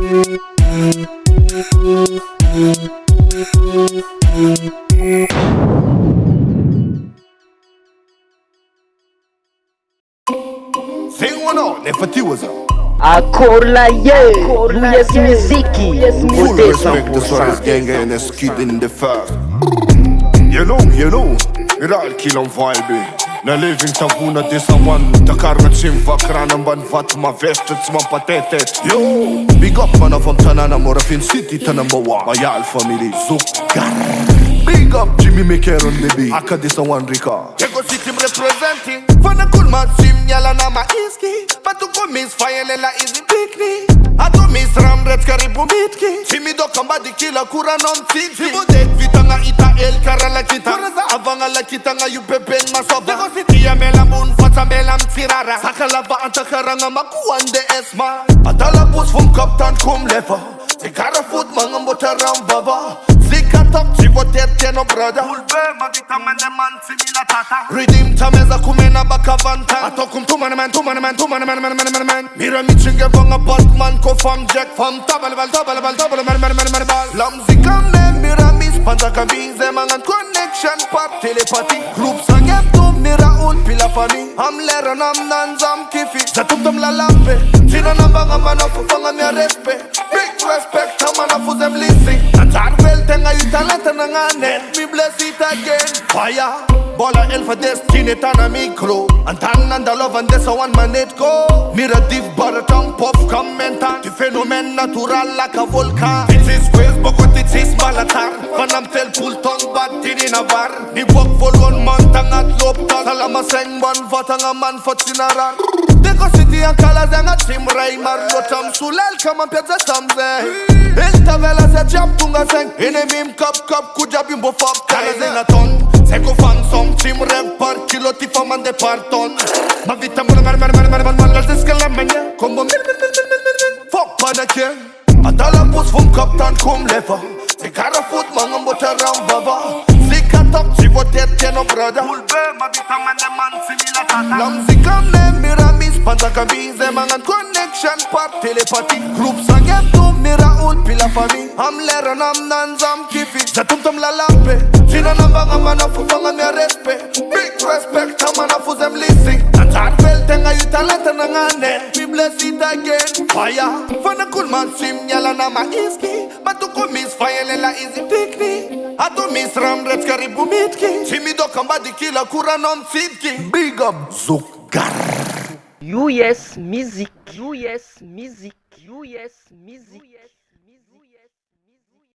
Sing one out, never was Ancora yes muziki full respect, the Swaras gang and a skid in the first. You know, Miral kill on vibe. Na living tavuna dessa one. Takarna chimva kranan ban vat ma vestet sman patetet. Yo, big up man from Tanana Morafin City Tanambawa. Mayal family Zukar. Big up Jimmy Maker on the beat. Aka dessa one Rika. Jego city representing. Fana cool man sim yala na ma iski. Patuko miss fire la easy picnic. Ato miss ram red karibu mitki. Jimmy do kamba di kila kura non tiki. Jimmy dek vitanga ita el karala kita. Avanga la kita nga yu pepen masoba. Jego city ya melambun fata melam tirara. Sakalava antakaranga makuande esma. Adala bus from kaptan kum lefa. Tikara foot mangambota ram baba. Zika top chivoter teno brother. Ulbe magita mende man simila tata. Riddim tameza kumena baka vanta. Atokum tuman man. Mira mi chinge vanga Batman ko fam jack fam tabal man. Lam zika me mira mi spanta kabize mangan connection part telepathy. Group sangem tum mira un pila fami. Am lera nam nan zam kifi. Zatum tum la lampe. China nambanga mana fufanga mi respe. Big respect tamana fuzem lisi. Antar well tenga yu talent nangane. Me bless it again. Fire. Bola elfa destiny tana micro. Antan nanda love and desa one man it go. Mira div baratang pop commentan. The phénomène natural like a volcan. It is squares but it is malatar. Vanam tel pull tongue bat in a bar. Ni walk for one month and at lopta. Salama seng one vatanga man for tinaran. Deko city and colors and a team ray marlotam sulel come and pezza samze. El tavela se jump tunga seng. Enemim cup kuja bimbo fab. Colors in a ton. Seko fan som team rev par kilo tifa man de parton. Ma vita man la descala menya. Combo fuck panake. Adala bus from kaptan kum lefa. Tikara foot mangambota ram baba. Zika top chivoter teno brother. Ulbe ma vita man de man simila tata. Lam zika me mira mi spanta kabize mangan connection part telepathy. Group sangem tum mira un pila fami. Am lera nam nan zam kifi. Zatum tum la lampe. China nambanga mana fufanga mi respe. Big respect tamana fuzem lisi. Antar well tenga yu talent nangane. Me bless it again. Fire. Fana cool man sim yala na ma iski. Patuko miss fire la easy picnic. Ato miss ram red karibu mitki. Jimmy do kamba di kila kura non sitki. Big up Zukar. US music.